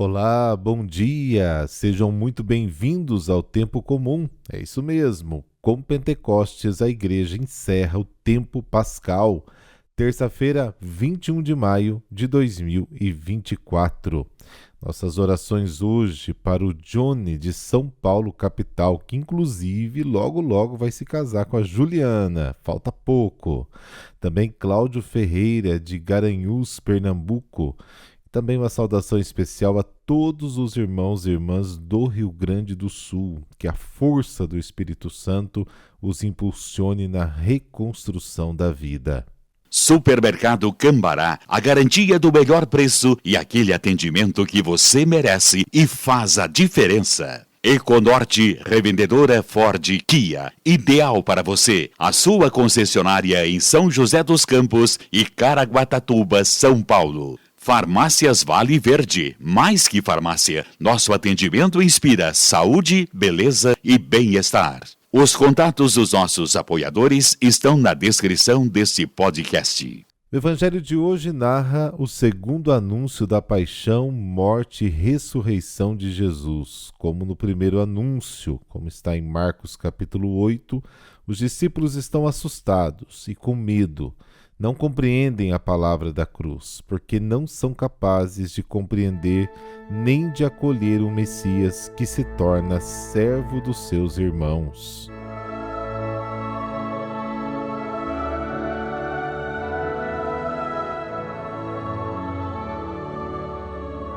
Olá, bom dia! Sejam muito bem-vindos ao Tempo Comum. É isso mesmo. Com Pentecostes, a igreja encerra o tempo pascal, terça-feira, 21 de maio de 2024. Nossas orações hoje para o Johnny de São Paulo, capital, que inclusive logo vai se casar com a Juliana. Falta pouco. Também Cláudio Ferreira de Garanhuns, Pernambuco. Também uma saudação especial a todos os irmãos e irmãs do Rio Grande do Sul, que a força do Espírito Santo os impulsione na reconstrução da vida. Supermercado Cambará, a garantia do melhor preço e aquele atendimento que você merece e faz a diferença. Econorte, revendedora Ford Kia, ideal para você. A sua concessionária em São José dos Campos e Caraguatatuba, São Paulo. Farmácias Vale Verde, mais que farmácia, nosso atendimento inspira saúde, beleza e bem-estar. Os contatos dos nossos apoiadores estão na descrição deste podcast. O Evangelho de hoje narra o segundo anúncio da paixão, morte e ressurreição de Jesus. Como no primeiro anúncio, como está em Marcos capítulo 8, os discípulos estão assustados e com medo. Não compreendem a palavra da cruz, porque não são capazes de compreender nem de acolher o Messias que se torna servo dos seus irmãos.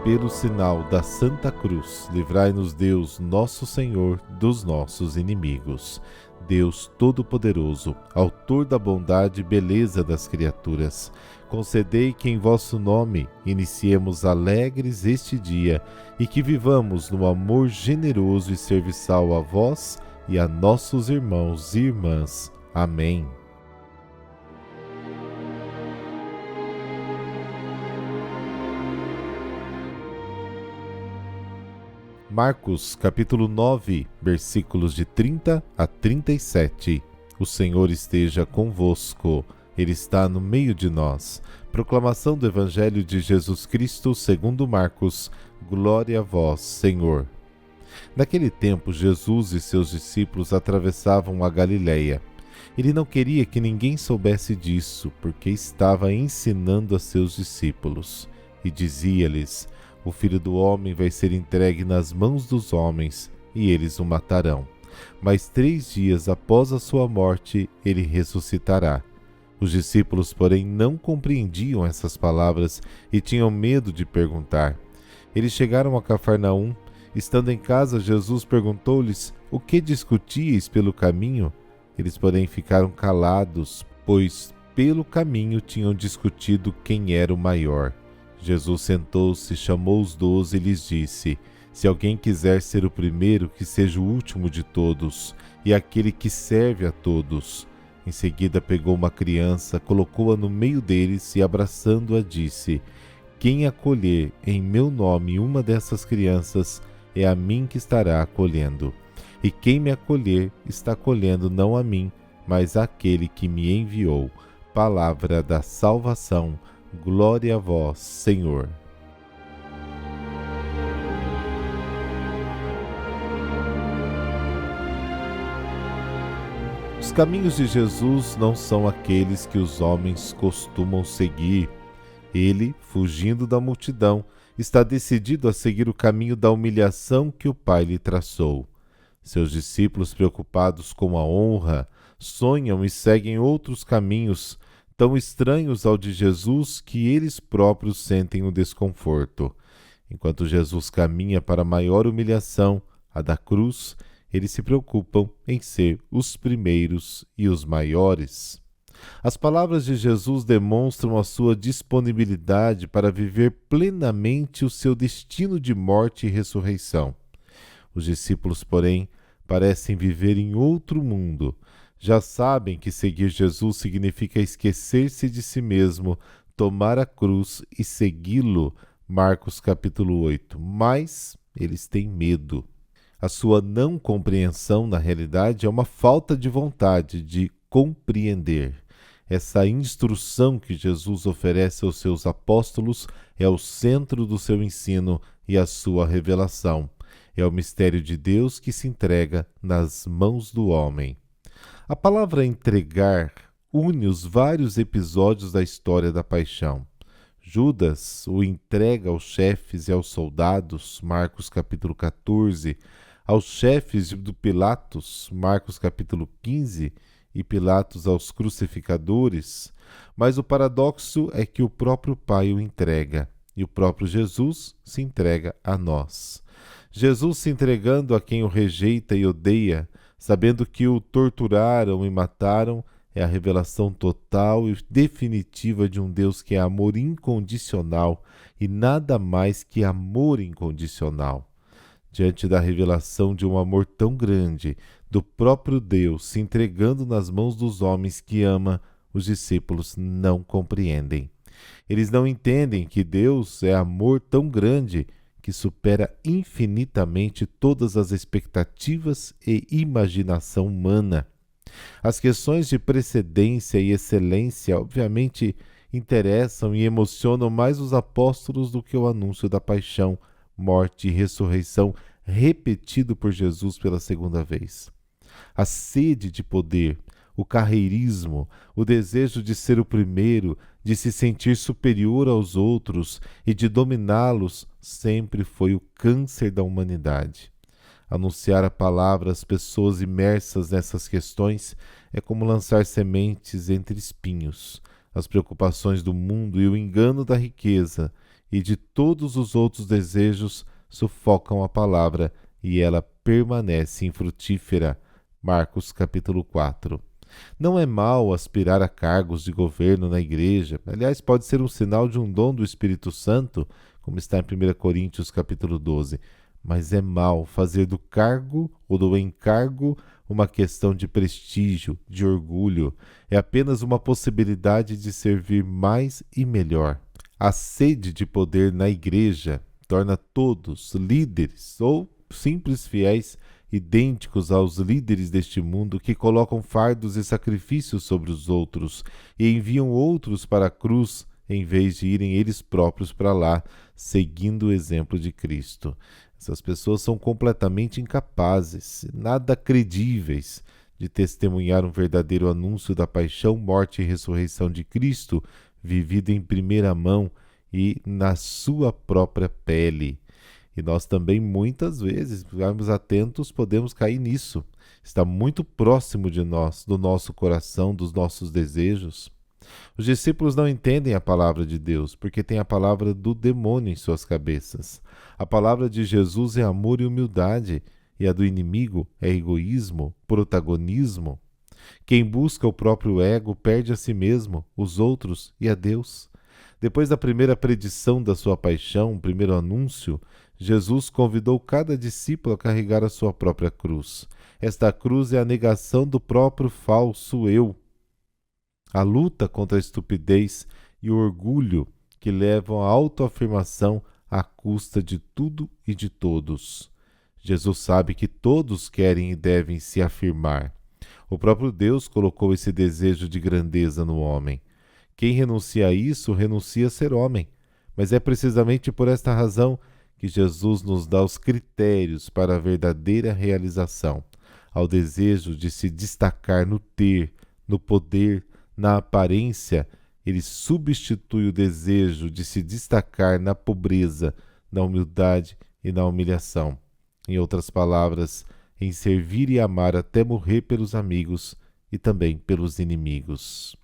Pelo sinal da Santa Cruz, livrai-nos Deus, nosso Senhor, dos nossos inimigos. Deus Todo-Poderoso, autor da bondade e beleza das criaturas, concedei que em vosso nome iniciemos alegres este dia e que vivamos no amor generoso e serviçal a vós e a nossos irmãos e irmãs. Amém. Marcos, capítulo 9, versículos de 30 a 37. O Senhor esteja convosco. Ele está no meio de nós. Proclamação do Evangelho de Jesus Cristo segundo Marcos. Glória a vós, Senhor. Naquele tempo, Jesus e seus discípulos atravessavam a Galileia. Ele não queria que ninguém soubesse disso, porque estava ensinando a seus discípulos. E dizia-lhes: o Filho do Homem vai ser entregue nas mãos dos homens, e eles o matarão. Mas 3 dias após a sua morte, ele ressuscitará. Os discípulos, porém, não compreendiam essas palavras e tinham medo de perguntar. Eles chegaram a Cafarnaum. Estando em casa, Jesus perguntou-lhes: o que discutíeis pelo caminho? Eles, porém, ficaram calados, pois pelo caminho tinham discutido quem era o maior. Jesus sentou-se, chamou os 12 e lhes disse: se alguém quiser ser o primeiro, que seja o último de todos, e aquele que serve a todos. Em seguida pegou uma criança, colocou-a no meio deles e, abraçando-a, disse: quem acolher em meu nome uma dessas crianças, é a mim que estará acolhendo. E quem me acolher, está acolhendo não a mim, mas àquele que me enviou. Palavra da salvação. Glória a vós, Senhor. Os caminhos de Jesus não são aqueles que os homens costumam seguir. Ele, fugindo da multidão, está decidido a seguir o caminho da humilhação que o Pai lhe traçou. Seus discípulos, preocupados com a honra, sonham e seguem outros caminhos, tão estranhos ao de Jesus que eles próprios sentem o desconforto. Enquanto Jesus caminha para a maior humilhação, a da cruz, eles se preocupam em ser os primeiros e os maiores. As palavras de Jesus demonstram a sua disponibilidade para viver plenamente o seu destino de morte e ressurreição. Os discípulos, porém, parecem viver em outro mundo. Já sabem que seguir Jesus significa esquecer-se de si mesmo, tomar a cruz e segui-lo, Marcos capítulo 8. Mas eles têm medo. A sua não compreensão, na realidade, é uma falta de vontade de compreender. Essa instrução que Jesus oferece aos seus apóstolos é o centro do seu ensino e a sua revelação. É o mistério de Deus que se entrega nas mãos do homem. A palavra entregar une os vários episódios da história da paixão. Judas o entrega aos chefes e aos soldados, Marcos capítulo 14, aos chefes do Pilatos, Marcos capítulo 15, e Pilatos aos crucificadores, mas o paradoxo é que o próprio Pai o entrega, e o próprio Jesus se entrega a nós. Jesus se entregando a quem o rejeita e odeia, sabendo que o torturaram e mataram, é a revelação total e definitiva de um Deus que é amor incondicional e nada mais que amor incondicional. Diante da revelação de um amor tão grande, do próprio Deus se entregando nas mãos dos homens que ama, os discípulos não compreendem. Eles não entendem que Deus é amor tão grande que supera infinitamente todas as expectativas e imaginação humana. As questões de precedência e excelência, obviamente, interessam e emocionam mais os apóstolos do que o anúncio da paixão, morte e ressurreição repetido por Jesus pela segunda vez. A sede de poder, o carreirismo, o desejo de ser o primeiro, de se sentir superior aos outros e de dominá-los sempre foi o câncer da humanidade. Anunciar a palavra às pessoas imersas nessas questões é como lançar sementes entre espinhos. As preocupações do mundo e o engano da riqueza e de todos os outros desejos sufocam a palavra e ela permanece infrutífera. Marcos capítulo 4. Não é mal aspirar a cargos de governo na igreja. Aliás, pode ser um sinal de um dom do Espírito Santo, como está em 1 Coríntios capítulo 12. Mas é mal fazer do cargo ou do encargo uma questão de prestígio, de orgulho. É apenas uma possibilidade de servir mais e melhor. A sede de poder na igreja torna todos líderes ou simples fiéis idênticos aos líderes deste mundo que colocam fardos e sacrifícios sobre os outros e enviam outros para a cruz em vez de irem eles próprios para lá, seguindo o exemplo de Cristo. Essas pessoas são completamente incapazes, nada credíveis, de testemunhar um verdadeiro anúncio da paixão, morte e ressurreição de Cristo, vivido em primeira mão e na sua própria pele. E nós também, muitas vezes, ficarmos atentos, podemos cair nisso. Está muito próximo de nós, do nosso coração, dos nossos desejos. Os discípulos não entendem a palavra de Deus, porque tem a palavra do demônio em suas cabeças. A palavra de Jesus é amor e humildade, e a do inimigo é egoísmo, protagonismo. Quem busca o próprio ego perde a si mesmo, os outros e a Deus. Depois da primeira predição da sua paixão, o primeiro anúncio, Jesus convidou cada discípulo a carregar a sua própria cruz. Esta cruz é a negação do próprio falso eu. A luta contra a estupidez e o orgulho que levam à autoafirmação à custa de tudo e de todos. Jesus sabe que todos querem e devem se afirmar. O próprio Deus colocou esse desejo de grandeza no homem. Quem renuncia a isso, renuncia a ser homem. Mas é precisamente por esta razão que Jesus nos dá os critérios para a verdadeira realização, ao desejo de se destacar no ter, no poder, na aparência. Ele substitui o desejo de se destacar na pobreza, na humildade e na humilhação. Em outras palavras, em servir e amar até morrer pelos amigos e também pelos inimigos.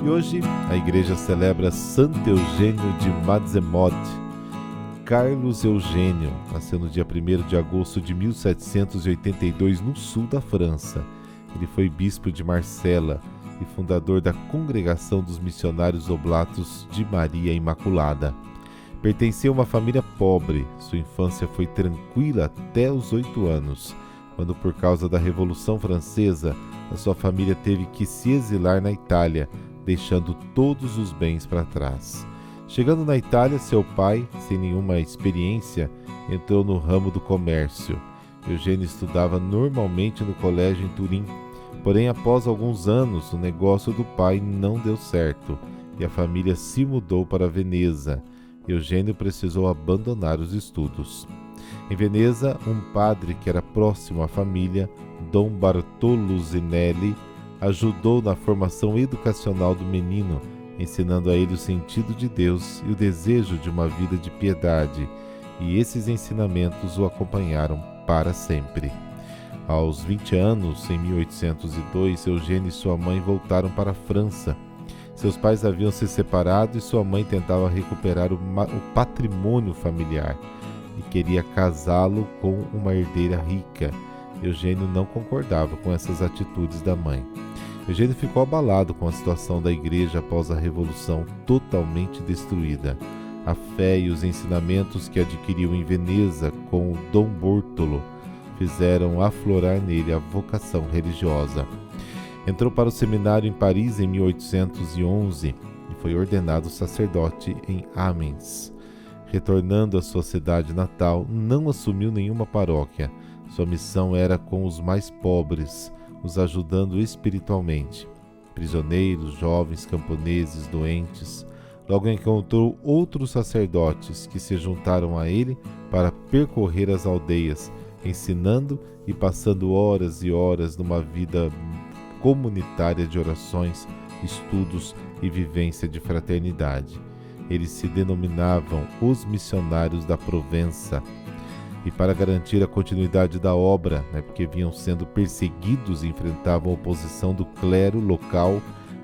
E hoje a igreja celebra Santo Eugênio de Mazemoth. Carlos Eugênio nasceu no dia 1º de agosto de 1782 no sul da França. Ele foi bispo de Marsella e fundador da Congregação dos Missionários Oblatos de Maria Imaculada. Pertencia a uma família pobre. Sua infância foi tranquila até os 8 anos, quando, por causa da Revolução Francesa, a sua família teve que se exilar na Itália, deixando todos os bens para trás. Chegando na Itália, seu pai, sem nenhuma experiência entrou no ramo do comércio. Eugênio estudava normalmente no colégio em Turim, porém após alguns anos o negócio do pai não deu certo e a família se mudou para Veneza. Eugênio precisou abandonar os estudos. Em Veneza, um padre que era próximo à família, Dom Bartolo Zinelli, ajudou na formação educacional do menino, ensinando a ele o sentido de Deus e o desejo de uma vida de piedade, e esses ensinamentos o acompanharam para sempre. Aos 20 anos, em 1802, Eugênio e sua mãe voltaram para a França. Seus pais haviam se separado e sua mãe tentava recuperar o patrimônio familiar e queria casá-lo com uma herdeira rica. Eugênio não concordava com essas atitudes da mãe. Eugênio ficou abalado com a situação da igreja após a Revolução totalmente destruída. A fé e os ensinamentos que adquiriu em Veneza com o Dom Bortolo fizeram aflorar nele a vocação religiosa. Entrou para o seminário em Paris em 1811 e foi ordenado sacerdote em Amiens. Retornando à sua cidade natal, não assumiu nenhuma paróquia. Sua missão era com os mais pobres, os ajudando espiritualmente. Prisioneiros, jovens, camponeses, doentes. Logo encontrou outros sacerdotes que se juntaram a ele para percorrer as aldeias, ensinando e passando horas e horas numa vida comunitária de orações, estudos e vivência de fraternidade. Eles se denominavam os missionários da Provença. E para garantir a continuidade da obra, porque vinham sendo perseguidos e enfrentavam a oposição do clero local,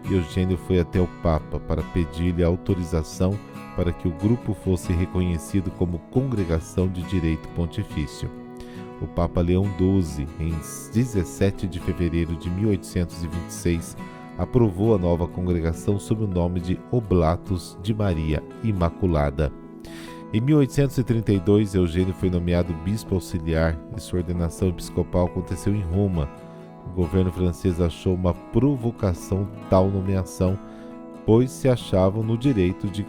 Eugênio foi até o Papa para pedir-lhe autorização para que o grupo fosse reconhecido como congregação de direito pontifício. O Papa Leão XII, em 17 de fevereiro de 1826, aprovou a nova congregação sob o nome de Oblatos de Maria Imaculada. Em 1832, Eugênio foi nomeado bispo auxiliar e sua ordenação episcopal aconteceu em Roma. O governo francês achou uma provocação tal nomeação, pois se achavam no direito de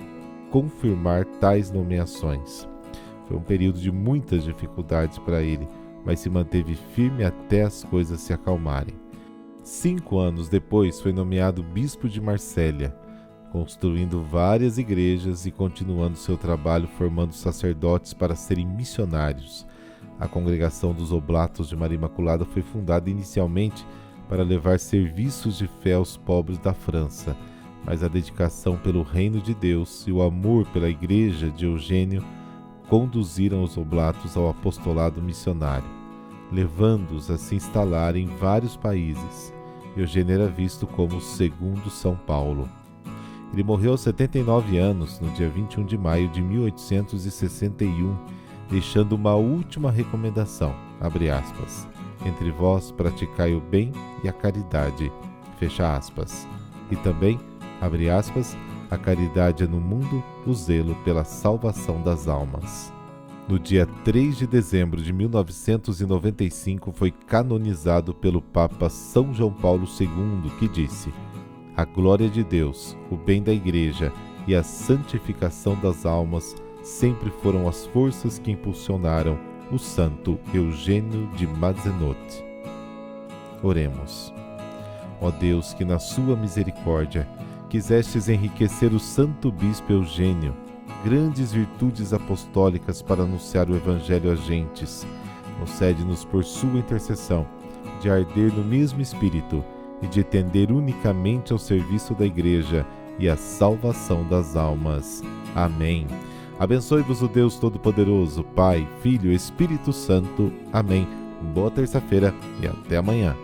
confirmar tais nomeações. Foi um período de muitas dificuldades para ele, mas se manteve firme até as coisas se acalmarem. 5 anos depois, foi nomeado bispo de Marsella, construindo várias igrejas e continuando seu trabalho formando sacerdotes para serem missionários. A congregação dos Oblatos de Maria Imaculada foi fundada inicialmente para levar serviços de fé aos pobres da França, mas a dedicação pelo reino de Deus e o amor pela igreja de Eugênio conduziram os Oblatos ao apostolado missionário, levando-os a se instalar em vários países. Eugênio era visto como o segundo São Paulo. Ele morreu aos 79 anos, no dia 21 de maio de 1861, deixando uma última recomendação, abre aspas, entre vós praticai o bem e a caridade, fecha aspas. E também, abre aspas, a caridade é no mundo o zelo pela salvação das almas. No dia 3 de dezembro de 1995 foi canonizado pelo Papa São João Paulo II, que disse: a glória de Deus, o bem da Igreja e a santificação das almas sempre foram as forças que impulsionaram o santo Eugênio de Mazenot. Oremos. Ó Deus, que na sua misericórdia quisestes enriquecer o santo bispo Eugênio, grandes virtudes apostólicas para anunciar o Evangelho a gentes, concede-nos por sua intercessão de arder no mesmo espírito e de tender unicamente ao serviço da Igreja e à salvação das almas. Amém. Abençoe-vos o Deus Todo-Poderoso, Pai, Filho e Espírito Santo. Amém. Boa terça-feira e até amanhã.